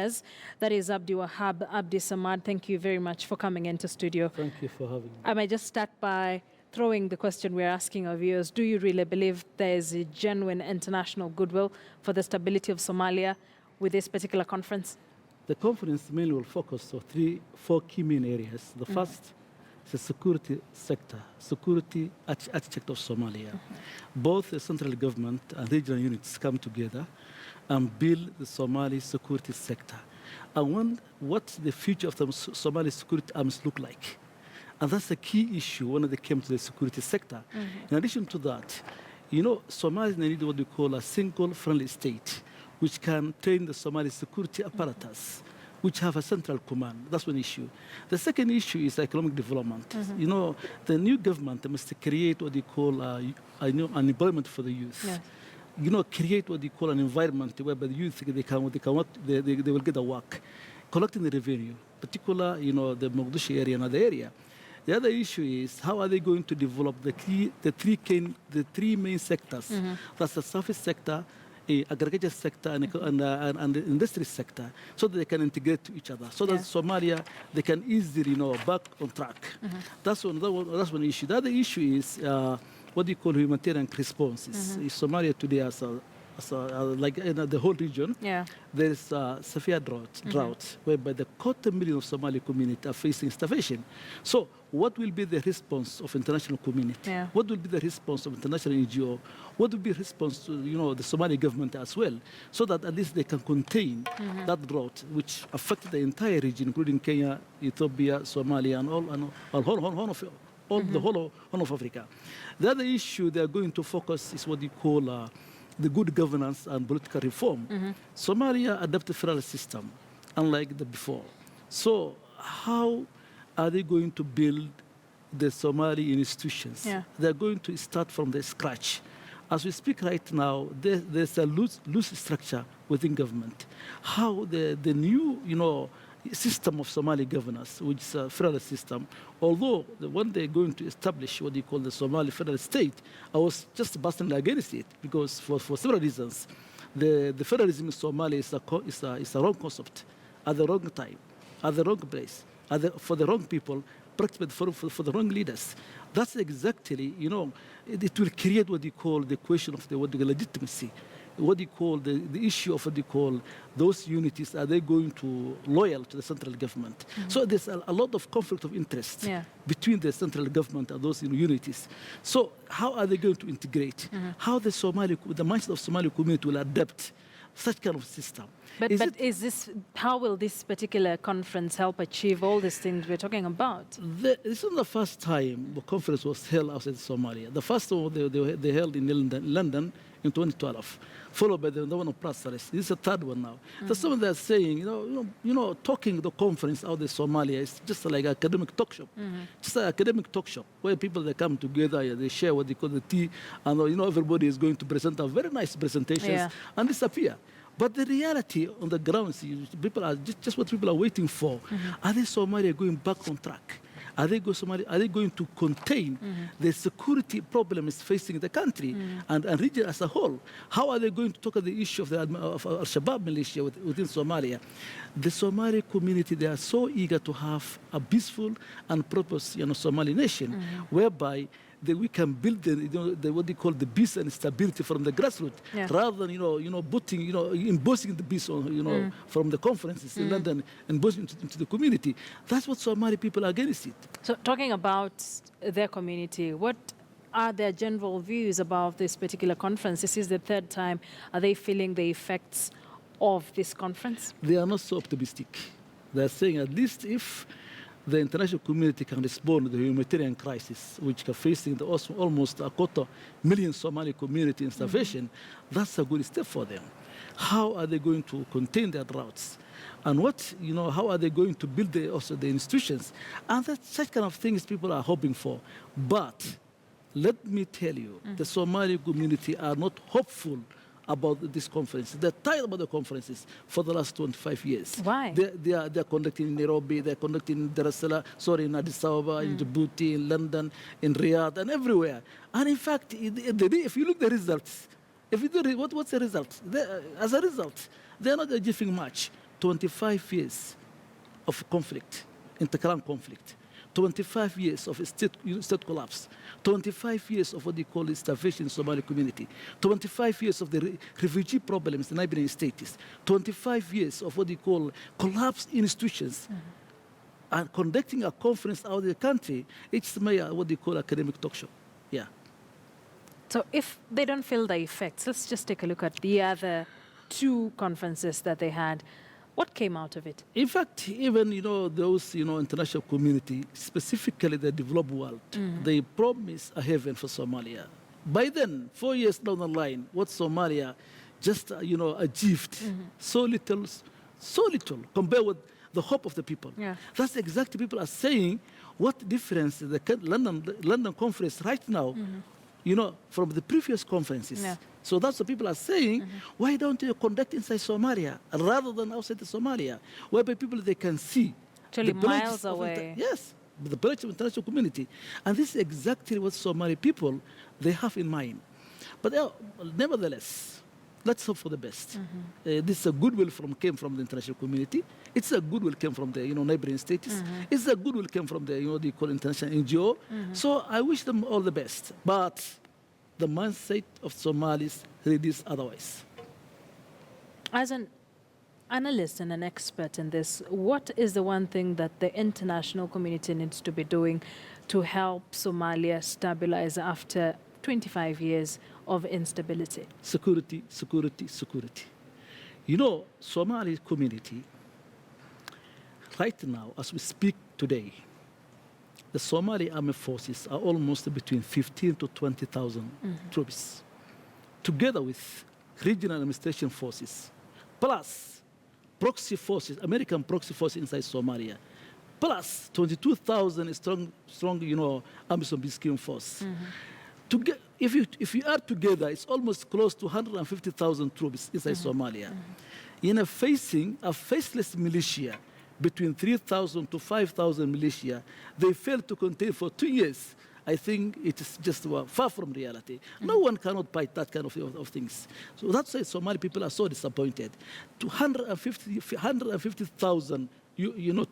Affairs. That is Abdi Wahab Abdi Samad. Thank you very much for coming into studio. Thank you for having me. I might just start by throwing the question we're asking our viewers. Do you really believe there is a genuine international goodwill for the stability of Somalia with this particular conference? The conference mainly will focus on four key main areas. The first is the security sector, security architect of Somalia. Both the central government and regional units come together and build the Somali security sector. And what the future of the Somali security arms look like. And that's a key issue when they came to the security sector. In addition to that, Somalia need what we call a single friendly state, which can train the Somali security apparatus, which have a central command. That's one issue. The second issue is economic development. The new government must create what they call an employment for the youth. Yes. Create what they call an environment whereby the youth they will get a work, collecting the revenue, particularly the Mogadishu area and other area. The other issue is how are they going to develop the three main sectors? That's the surface sector, agriculture sector, and the industry sector, so that they can integrate to each other. So that Somalia, they can easily, back on track. That's one issue. The other issue is what they call humanitarian responses. Somalia today, like in the whole region, there is a severe drought, whereby the 250,000 of Somali community are facing starvation. So what will be the response of international community? What will be the response of international NGO? What will be the response to the Somali government as well? So that at least they can contain that drought, which affected the entire region, including Kenya, Ethiopia, Somalia, and the whole of Africa. The other issue they are going to focus is what you call the good governance and political reform. Somalia adopted a federal system, unlike the before. So how are they going to build the Somali institutions? They're going to start from the scratch. As we speak right now, there's a loose structure within government. How the new, system of Somali governance, which is a federal system, although when they're going to establish what they call the Somali federal state, I was just busting against it because for several reasons. The federalism in Somalia is a wrong concept, at the wrong time, at the wrong place, for the wrong people, practically for the wrong leaders. That's exactly, it will create what you call the question of the legitimacy. What do you call the issue of what you call those unities? Are they going to loyal to the central government? So there's a lot of conflict of interest between the central government and those unities. So how are they going to integrate? How the mindset of Somali community will adapt such kind of system? But how will this particular conference help achieve all these things we're talking about? This is the first time the conference was held outside Somalia. The first one they held in London in 2012, followed by the one of Paris. This is the third one now. There's someone that's saying, talking the conference out of Somalia is just like an academic talk shop. Just an academic talk shop where people they come together, they share what they call the tea, and everybody is going to present a very nice presentations and disappear. But the reality on the ground is people are just what people are waiting for. Are they Somalia going back on track? Are they going to contain the security problems facing the country and region as a whole? How are they going to tackle the issue of Al-Shabaab militia within Somalia? The Somali community, they are so eager to have a peaceful and prosperous Somali nation, whereby we can build what they call the peace and stability from the grassroots, rather than putting imposing the peace on from the conferences in London and imposing into the community. That's what Somali people are against it. So talking about their community, what are their general views about this particular conference? This is the third time. Are they feeling the effects of this conference? They are not so optimistic. They are saying at least if the international community can respond to the humanitarian crisis, which are facing almost a 250,000 Somali community in starvation, that's a good step for them. How are they going to contain their droughts? And how are they going to build the institutions? And that's such kind of things people are hoping for. But let me tell you, the Somali community are not hopeful about this conference. They're tired about the conferences for the last 25 years. Why? They're conducting in Nairobi, they're conducting in in Addis Ababa, in Djibouti, in London, in Riyadh, and everywhere. And in fact, if you look at the results, what's the result? As a result, they're not achieving much. 25 years of conflict, interclan conflict, 25 years of state collapse, 25 years of what they call starvation in the Somali community, 25 years of the refugee problems in neighboring states, 25 years of what they call collapsed institutions, and conducting a conference out of the country, it's what they call academic talk show. Yeah. So if they don't feel the effects, let's just take a look at the other two conferences that they had. What came out of it? In fact, even, those, international community, specifically the developed world, they promise a heaven for Somalia. By then, 4 years down the line, what Somalia just, achieved, so little compared with the hope of the people. Yeah. That's exactly people are saying what difference the London conference right now, from the previous conferences. Yeah. So that's what people are saying. Why don't you conduct inside Somalia rather than outside of Somalia, whereby people they can see Actually the miles away. Yes, the pledge of international community, and this is exactly what Somali people they have in mind. But nevertheless, let's hope for the best. This is a goodwill came from the international community. It's a goodwill came from the neighboring states. It's a goodwill came from the they call international NGO. So I wish them all the best. But the mindset of Somalis reads otherwise. As an analyst and an expert in this, what is the one thing that the international community needs to be doing to help Somalia stabilize after 25 years of instability? Security, security, security. Somali community, right now, as we speak today, the Somali army forces are almost between 15 to 20,000 troops, together with regional administration forces, plus proxy forces, American proxy forces inside Somalia, plus 22,000 strong, Amisom peacekeeping force. If you add together, it's almost close to 150,000 troops inside Somalia. Facing a faceless militia, between 3,000 to 5,000 militia, they failed to contain for 2 years. I think it is just far from reality. No one cannot fight that kind of things. So that's why Somali people are so disappointed. 150,000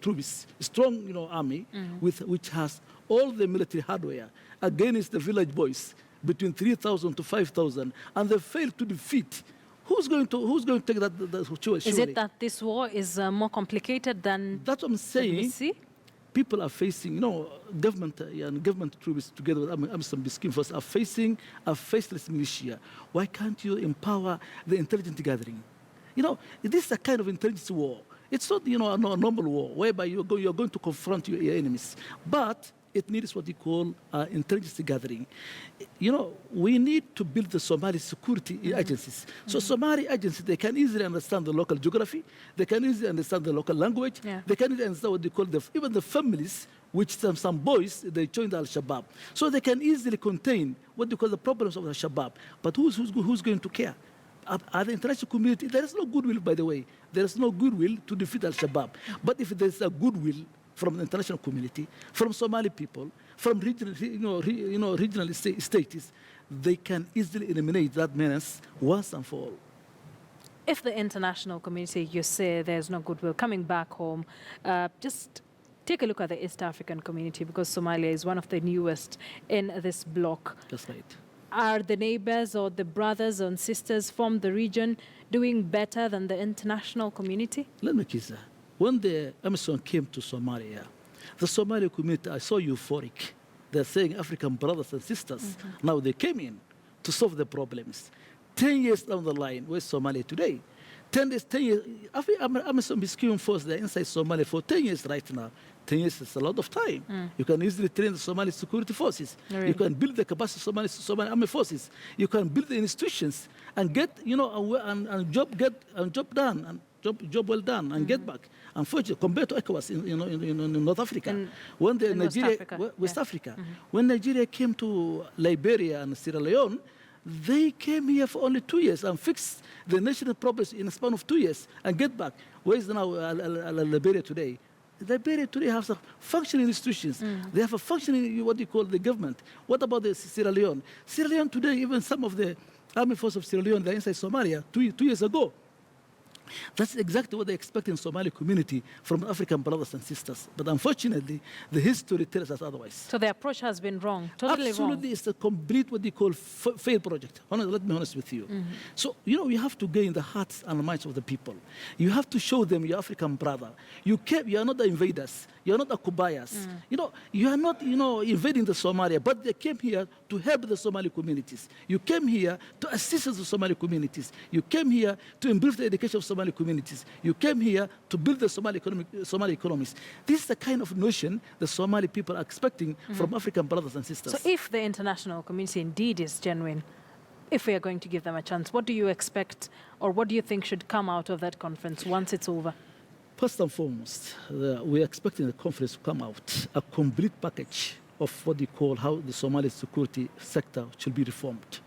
troops, strong army, which has all the military hardware against the village boys, between 3,000 to 5,000, and they failed to defeat. Who's going to take that choice? Is it that this war is more complicated than that's what I'm saying? we see? People are facing, government and government troops together with Amisom peacekeeping force are facing a faceless militia. Why can't you empower the intelligence gathering? This is a kind of intelligence war. It's not, a normal war whereby you're going to confront your enemies, but it needs what you call intelligence gathering. We need to build the Somali security agencies. So Somali agencies, they can easily understand the local geography. They can easily understand the local language. Yeah. They can easily understand what they call even the families, which some boys, they joined Al-Shabaab. So they can easily contain what they call the problems of Al-Shabaab. But who's going to care? At the international community, there is no goodwill, by the way. There is no goodwill to defeat Al-Shabaab. But if there is a goodwill from the international community, from Somali people, from regional states, they can easily eliminate that menace once and for all. If the international community, you say there's no goodwill, coming back home, just take a look at the East African community, because Somalia is one of the newest in this bloc. That's right. Are the neighbors or the brothers and sisters from the region doing better than the international community? Let me kiss her. When the Amisom came to Somalia, the Somali community are so euphoric. They're saying African brothers and sisters. Now they came in to solve the problems. 10 years down the line, where's Somalia today? 10 years, Amisom peacekeeping force, they're inside Somalia for 10 years right now. 10 years is a lot of time. You can easily train the Somali security forces. Really? You can build the capacity of Somali army forces. You can build the institutions and get, job done, and job well done, and get back. Unfortunately, compared to ECOWAS in North Africa, when West Africa, when Nigeria came to Liberia and Sierra Leone, they came here for only 2 years and fixed the national problems in a span of 2 years and get back. Where is now Liberia today? Liberia today has a functioning institutions. They have a functioning, what you call the government. What about the Sierra Leone? Sierra Leone today, even some of the army force of Sierra Leone, they're inside Somalia 2 years ago. That's exactly what they expect in Somali community from African brothers and sisters. But unfortunately, the history tells us otherwise. So the approach has been wrong, totally Absolutely, wrong. it's a complete what they call failed project. Let me honest with you. So, you have to gain the hearts and minds of the people. You have to show them your African brother. You are not the invaders. You are not the Kubayas. You are not, invading the Somalia, but they came here to help the Somali communities. You came here to assist the Somali communities. You came here to improve the education of Somali communities. You came here to build the Somali economies. This is the kind of notion the Somali people are expecting from African brothers and sisters. So if the international community indeed is genuine, if we are going to give them a chance, what do you expect or what do you think should come out of that conference once it's over? First and foremost, we're expecting the conference to come out, a complete package of what they call how the Somali security sector should be reformed.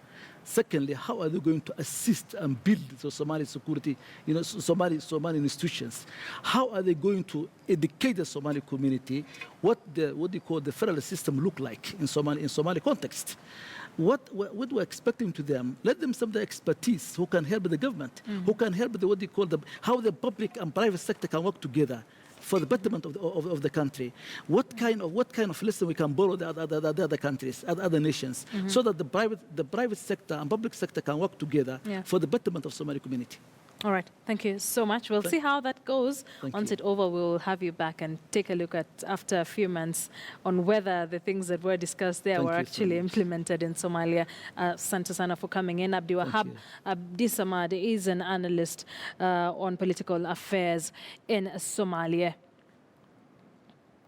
Secondly, how are they going to assist and build the Somali security, Somali institutions? How are they going to educate the Somali community what they call the federal system look like in Somali context? What we're expecting to them, let them some of the expertise who can help the government, who can help how the public and private sector can work together for the betterment of the country. What kind of lesson we can borrow the other countries, other nations, so that the private sector and public sector can work together for the betterment of Somali community. All right. Thank you so much. We'll see how that goes. Once it's over, we'll have you back and take a look at, after a few months, on whether the things that were discussed there were actually implemented in Somalia. Asante sana for coming in. Abdi Wahab Abdisamad is an analyst on political affairs in Somalia.